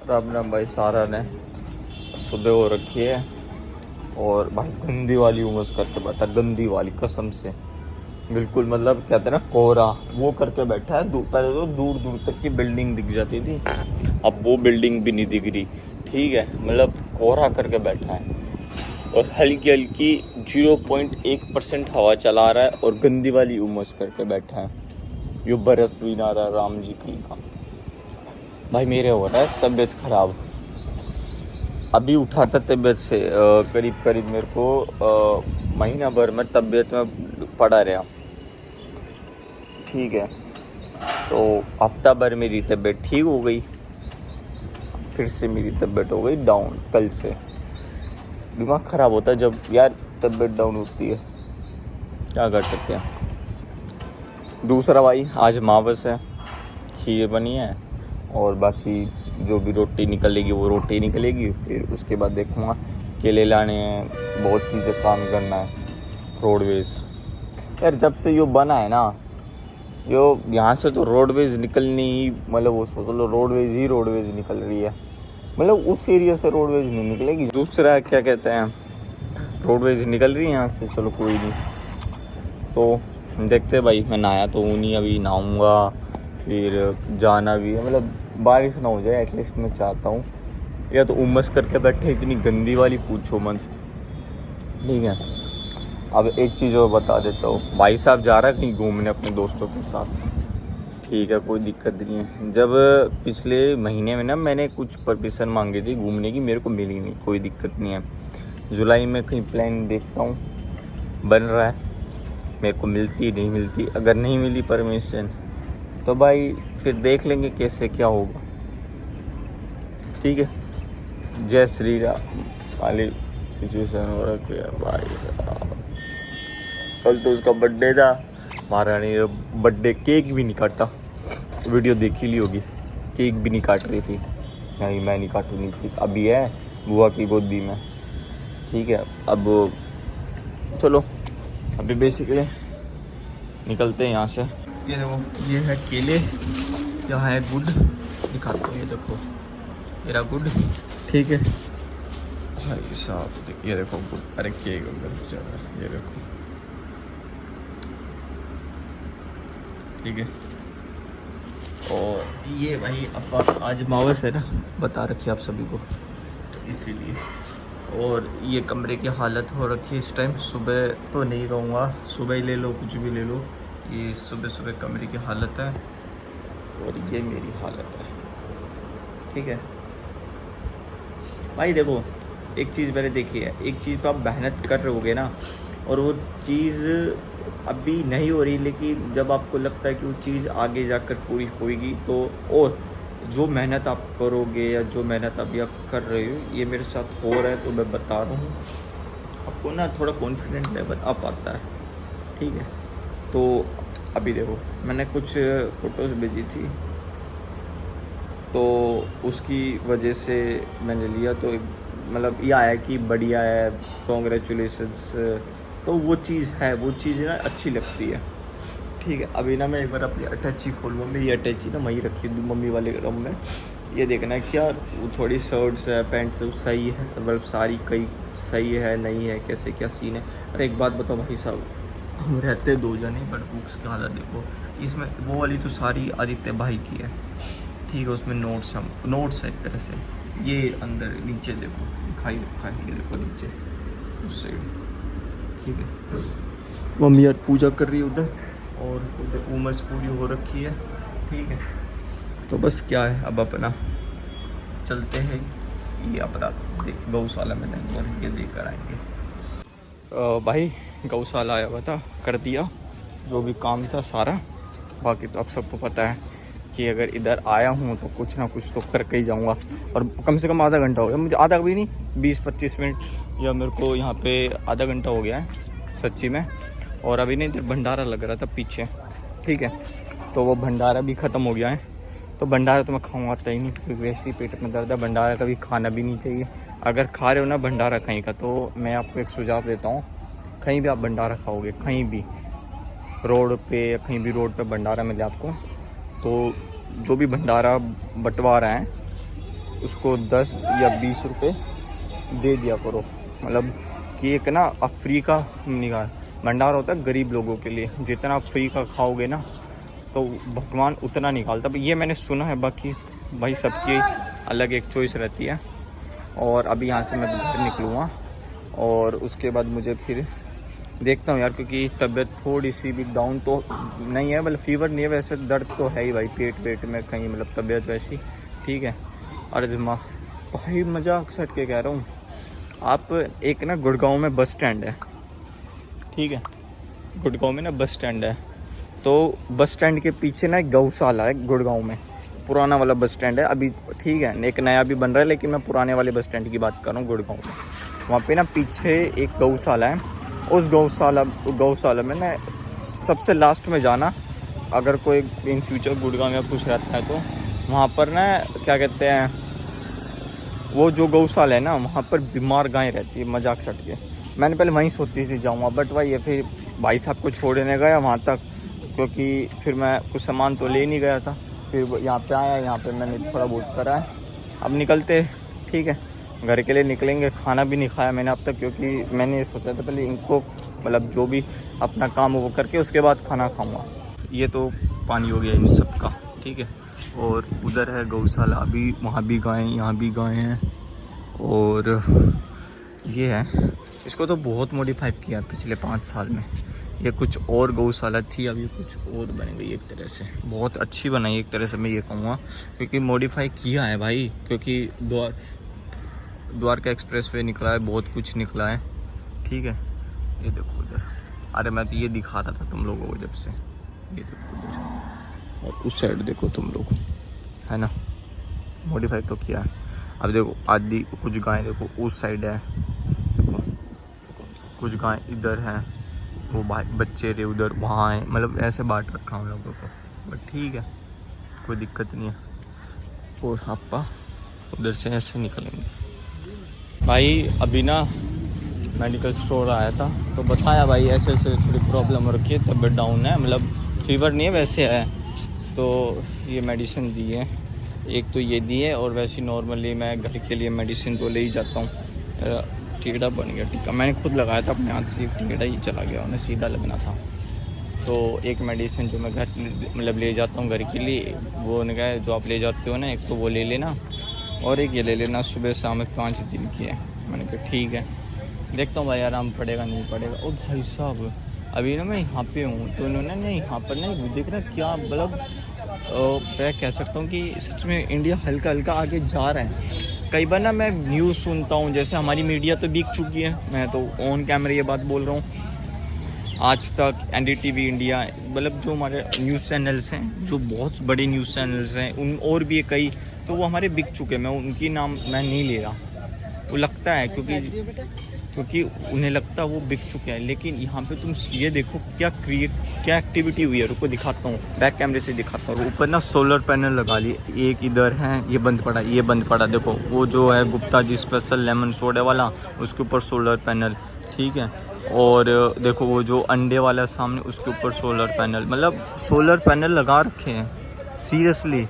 अब ना भाई सारा ने सुबह हो रखी है और भाई गंदी वाली उमस करके बैठा, गंदी वाली कसम से। बिल्कुल मतलब कहते हैं ना कोहरा, वो करके बैठा है। पहले तो दूर दूर तक की बिल्डिंग दिख जाती थी, अब वो बिल्डिंग भी नहीं दिख रही। ठीक है, मतलब कोहरा करके बैठा है और हल्की हल्की 0.1% हवा चला रहा है और गंदी वाली उमस करके बैठा है। यो बरस भी ना रहा राम जी की का। भाई मेरे हो रहा है तबीयत खराब। अभी उठा था तबीयत से, करीब करीब मेरे को महीना भर में तबीयत में पड़ा रहा। ठीक है, तो हफ्ता भर मेरी तबीयत ठीक हो गई, फिर से मेरी तबीयत हो गई डाउन। कल से दिमाग ख़राब होता है जब यार तबीयत डाउन होती है, क्या कर सकते हैं। दूसरा भाई आज अमावस है, खीर बनी है और बाकी जो भी रोटी निकलेगी वो रोटी निकलेगी। फिर उसके बाद देखूँगा केले लाने हैं, बहुत चीज़ें काम करना है। रोडवेज़ यार जब से यो बना है ना, यो यहाँ से तो रोडवेज़ निकलनी ही, मतलब वो सोच लो रोडवेज़ निकल रही है। मतलब उस एरिया से रोडवेज़ नहीं निकलेगी। दूसरा क्या कहते हैं, रोडवेज़ निकल रही है यहाँ से, चलो कोई नहीं। तो देखते भाई, मैं नहाया तो हूँ नहीं, अभी नहाऊँगा। फिर जाना भी है, मतलब बारिश ना हो जाए एटलीस्ट मैं चाहता हूँ। या तो उमस करके बैठे इतनी गंदी वाली, पूछो मत। ठीक है, अब एक चीज़ और बता देता हूँ, भाई साहब जा रहा है कहीं घूमने अपने दोस्तों के साथ। ठीक है, कोई दिक्कत नहीं है। जब पिछले महीने में ना मैंने कुछ परमिशन मांगी थी घूमने की, मेरे को मिली नहीं, कोई दिक्कत नहीं है। जुलाई में कहीं प्लान देखता हूँ, बन रहा है, मेरे को मिलती नहीं मिलती। अगर नहीं मिली परमिशन तो भाई फिर देख लेंगे कैसे क्या होगा। ठीक है, जय श्री राम वाली सिचुएशन हो रखी है भाई साहब। कल तो उसका बर्थडे था, महारानी ने बर्थडे केक भी नहीं काटा। वीडियो देख ही ली होगी, केक भी नहीं काट रही थी। नहीं मैं नहीं काटूंगी केक, अभी है बुआ की गोदी में। ठीक है, अब चलो अभी बेसिकली निकलते हैं यहाँ से। ये देखो, ये है केले, यहाँ है गुड, दिखाता हूँ। ये देखो मेरा गुड, ठीक है भाई साहब। ये देखो गुड, अरे केक अंदर चल रहा है, ये देखो। ठीक है, और ये भाई अब आज अमावस है ना, बता रखी आप सभी को, तो इसीलिए। और ये कमरे की हालत हो रखी है इस टाइम, सुबह तो नहीं कहूँगा, सुबह ही ले लो कुछ भी ले लो, ये सुबह सुबह कमरे की हालत है और ये मेरी हालत है। ठीक है भाई, देखो एक चीज़ मैंने देखी है, एक चीज़ पर आप मेहनत कर रहे होगे ना और वो चीज़ अभी नहीं हो रही, लेकिन जब आपको लगता है कि वो चीज़ आगे जाकर पूरी होएगी, तो और जो मेहनत आप करोगे या जो मेहनत अभी आप कर रहे हो, ये मेरे साथ हो रहा है, तो मैं बता रहा हूँ आपको ना, थोड़ा कॉन्फिडेंट लेवल अप आता है। ठीक है, तो अभी देखो मैंने कुछ फ़ोटोज़ भेजी थी, तो उसकी वजह से मैंने लिया, तो मतलब ये आया कि बढ़िया है, कॉन्ग्रेचुलेसन्स। तो वो चीज़ है, वो चीज़ ना अच्छी लगती है। ठीक है, अभी ना मैं एक बार अपनी अटैची खोलूँगा, मेरी अटैची ना वहीं रखी थी मम्मी वाले रूम में। ये देखना कि यार वो थोड़ी शर्ट्स है, पैंट्स है, वो सही है, मतलब सारी कई सही है नहीं है, कैसे क्या सीन है। अरे एक बात बताओ भाई साहब, हम रहते दो जने, बट बुक्स की हालत देखो। इसमें वो वाली तो सारी आदित्य भाई की है, ठीक है, उसमें नोट्स है एक तरह से। ये अंदर नीचे देखो दिखाई रखा है, ये देखो नीचे उस साइड। ठीक है, मम्मी यार पूजा कर रही है उधर, और उधर उमस पूरी हो रखी है। ठीक है, तो बस क्या है, अब अपना चलते हैं, ये अपना गौशाला में जाएंगे और ये देकर आएंगे। भाई गौशाला आया हुआ था, कर दिया जो भी काम था सारा। बाकी तो आप सबको पता है कि अगर इधर आया हूँ तो कुछ ना कुछ तो करके ही जाऊँगा। और कम से कम आधा घंटा हो गया मुझे, आधा भी नहीं 20-25 मिनट, या मेरे को यहाँ पे आधा घंटा हो गया है सच्ची में। और अभी नहीं, इधर भंडारा लग रहा था पीछे। ठीक है, तो वो भंडारा भी ख़त्म हो गया है, तो भंडारा तो मैं खाऊँगा आता ही नहीं, क्योंकि वैसे ही पेट में दर्द है। भंडारा कभी खाना भी नहीं चाहिए। अगर खा रहे हो ना भंडारा कहीं का, तो मैं आपको एक सुझाव देता हूँ, कहीं भी आप भंडारा खाओगे, कहीं भी रोड पे या कहीं भी रोड पे भंडारा मिले आपको, तो जो भी भंडारा बंटवा रहा है उसको 10 या 20 रुपये दे दिया करो। मतलब कि एक ना आप फ्री का निकाल भंडार होता है गरीब लोगों के लिए, जितना आप फ्री का खाओगे ना तो भगवान उतना निकालता। ये मैंने सुना है, बाकी भाई सबकी अलग एक चॉइस रहती है। और अभी यहाँ से मैं घर निकलूँगा और उसके बाद मुझे फिर देखता हूँ यार, क्योंकि तबीयत थोड़ी सी भी डाउन तो नहीं है, मतलब फीवर नहीं है, वैसे दर्द तो है ही भाई पेट वेट में कहीं, मतलब तबीयत वैसी ठीक है। और दिमाग भाई मजाक से हट के कह रहा हूँ, आप एक ना गुड़गांव में बस स्टैंड है, ठीक है, गुड़गांव में ना बस स्टैंड है, तो बस स्टैंड के पीछे ना एक गौशाला है गुड़गांव में, पुराना वाला बस स्टैंड है अभी, ठीक है, एक नया भी बन रहा है, लेकिन मैं पुराने वाले बस स्टैंड की बात कर रहा हूँ गुड़गांव में। वहाँ पे ना पीछे एक गौशाला है, उस गौशाला में ना सबसे लास्ट में जाना, अगर कोई इन फ्यूचर गुड़गांव में कुछ रहता है तो वहाँ पर ना क्या कहते हैं, वो जो गौशाला है ना वहाँ पर बीमार गाय रहती है, मजाक सट के। मैंने पहले वहीं सोची थी जाऊँगा, बट भाई ये फिर भाई साहब को छोड़ने गया वहाँ तक, क्योंकि फिर मैं कुछ सामान तो ले नहीं गया था, फिर यहाँ पे आया, यहाँ पे मैंने थोड़ा बहुत करा है। अब निकलते ठीक है, घर के लिए निकलेंगे। खाना भी नहीं खाया मैंने अब तक, क्योंकि मैंने सोचा था पहले इनको मतलब जो भी अपना काम वो करके उसके बाद खाना खाऊंगा। ये तो पानी हो गया इन सब का, ठीक है। और उधर है गौशाला, अभी वहाँ भी गायें, यहाँ भी गायें हैं। और ये है, इसको तो बहुत मॉडिफाई किया पिछले 5 साल में। ये कुछ और गौशाला थी, अब ये कुछ और बन गई, एक तरह से बहुत अच्छी बनाई एक तरह से मैं ये कहूँगा, क्योंकि मॉडिफाई किया है भाई, क्योंकि द्वारका एक्सप्रेस वे निकला है, बहुत कुछ निकला है, ठीक है। ये देखो उधर, अरे मैं तो ये दिखा रहा था तुम लोगों को जब से, ये देखो उधर, और उस साइड देखो तुम लोग, है ना, मॉडिफाई तो किया है। अब देखो आदि कुछ गाय देखो उस साइड है, देखो कुछ गाय इधर है, वो बच्चे रहे उधर वहाँ हैं, मतलब ऐसे बांट रखा हम लोगों को, बट ठीक है कोई दिक्कत नहीं है। और आपा उधर से ऐसे निकलेंगे। भाई अभी ना मेडिकल स्टोर आया था तो बताया भाई ऐसे ऐसे थोड़ी प्रॉब्लम हो रखी है, तबीयत डाउन है, मतलब फीवर नहीं है वैसे है, तो ये मेडिसिन दी है, एक तो ये दी है, और वैसे नॉर्मली मैं घर के लिए मेडिसिन तो ले ही जाता हूँ। टीका बन गया, टीका मैंने खुद लगाया था अपने हाथ से, टीका ही चला गया, उन्हें सीधा लगना था। तो एक मेडिसिन जो मैं घर मतलब ले जाता हूँ घर के लिए, वो उन्होंने कहा जो आप ले जाते हो ना, एक तो वो ले लेना और एक ये ले लेना, सुबह शाम 5 दिन की है। मैंने कहा ठीक है, देखता हूँ भाई आराम पड़ेगा नहीं पड़ेगा। ओ भाई साहब अभी ना मैं यहाँ पे हूँ, तो उन्होंने ना यहाँ पर ना देख रहा क्या, मतलब मैं कह सकता हूँ कि सच में इंडिया हल्का हल्का आगे जा रहा है। कई बार ना मैं न्यूज़ सुनता हूँ, जैसे हमारी मीडिया तो बिक चुकी है, मैं तो ऑन कैमरा ये बात बोल रहा हूँ, आज तक, NDTV इंडिया, मतलब जो हमारे न्यूज़ चैनल्स हैं, जो बहुत बड़े न्यूज़ चैनल्स हैं, उन और भी कई, तो वो हमारे बिक चुके हैं। मैं उनकी नाम मैं नहीं ले रहा, वो लगता है क्योंकि उन्हें लगता है वो बिक चुके हैं। लेकिन यहाँ पे तुम ये देखो क्या एक्टिविटी हुई है, रुको दिखाता हूँ, बैक कैमरे से दिखाता हूँ। ऊपर ना सोलर पैनल लगा लिए, एक इधर है, ये बंद पड़ा, ये बंद पड़ा, देखो वो जो है Gupta ji special lemon soda वाला, उसके ऊपर सोलर पैनल, ठीक है। और देखो वो जो अंडे वाला सामने, उसके ऊपर सोलर पैनल, मतलब सोलर पैनल लगा रखे हैं सीरियसली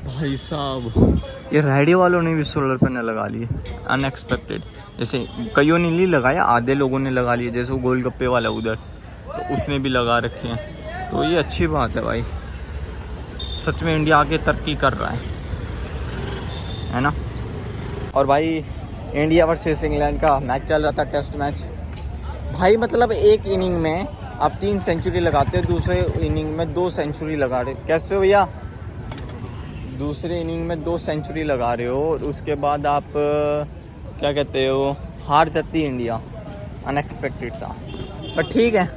भाई साहब। ये रेडियो वालों ने भी सोलर पैनल लगा लिए अनएक्सपेक्टेड, जैसे कईयों ने नहीं लगाया, आधे लोगों ने लगा लिए, जैसे वो गोलगप्पे वाला उधर, तो उसने भी लगा रखे हैं। तो ये अच्छी बात है भाई, सच में इंडिया आगे तरक्की कर रहा है ना। और भाई इंडिया वर्सेस इंग्लैंड का मैच चल रहा था, टेस्ट मैच भाई, मतलब एक इनिंग में आप 3 सेंचुरी लगाते हो, दूसरे इनिंग में 2 सेंचुरी लगा रहे, कैसे हो भैया, दूसरे इनिंग में 2 सेंचुरी लगा रहे हो, और उसके बाद आप क्या कहते हो, हार जाती है इंडिया। अनएक्सपेक्टेड था, पर ठीक है।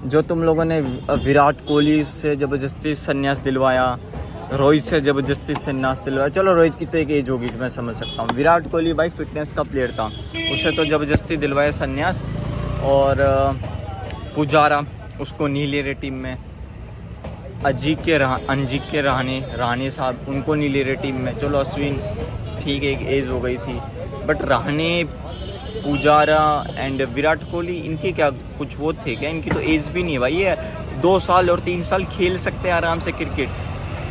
जो तुम लोगों ने विराट कोहली से ज़बरदस्ती संन्यास दिलवाया, रोहित से ज़बरदस्ती संन्यास दिलवाया, चलो रोहित की तो एक एज होगी मैं समझ सकता हूँ, विराट कोहली भाई फिटनेस का प्लेयर था, उसे तो ज़बरदस्ती दिलवाया संन्यास। और पुजारा उसको नहीं ले रहे टीम में, अंजिक्य रहाणे साहब उनको नहीं ले रहे टीम में, चलो अश्विन ठीक है एक एज हो गई थी, बट रहाणे, पुजारा एंड विराट कोहली, इनके क्या कुछ वो थे क्या, इनकी तो एज भी नहीं है भाई, ये 2 साल और 3 साल खेल सकते हैं आराम से क्रिकेट,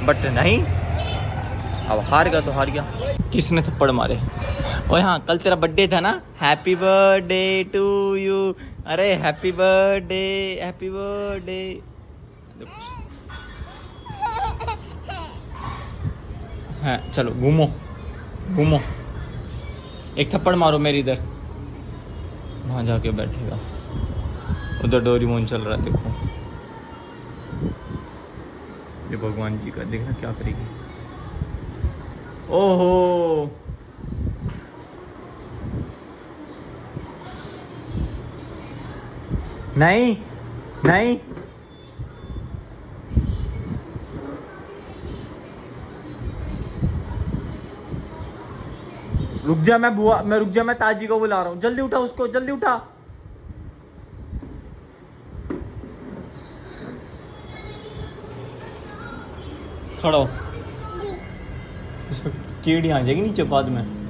बट नहीं, अब हार गया तो हार गया। किसने थप्पड़ मारे? ओए हाँ, कल तेरा बर्थडे था ना, हैप्पी बर्थडे टू यू। अरे हैप्पी बर्थडे, हैप्पी बर्थडे। हाँ चलो घूमो घूमो, एक थप्पड़ मारो मेरी इधर, वहाँ जाके बैठेगा। उधर डोरेमोन चल रहा है देखो, ये भगवान जी का, देखना क्या करेगी। ओहो नहीं नहीं, रुक जा, मैं बुआ, मैं रुक जा, मैं ताजी को बुला रहा हूँ, जल्दी उठा उसको, जल्दी उठा। खड़ा हो, इसमें कीड़ी आ जाएगी नीचे बाद में।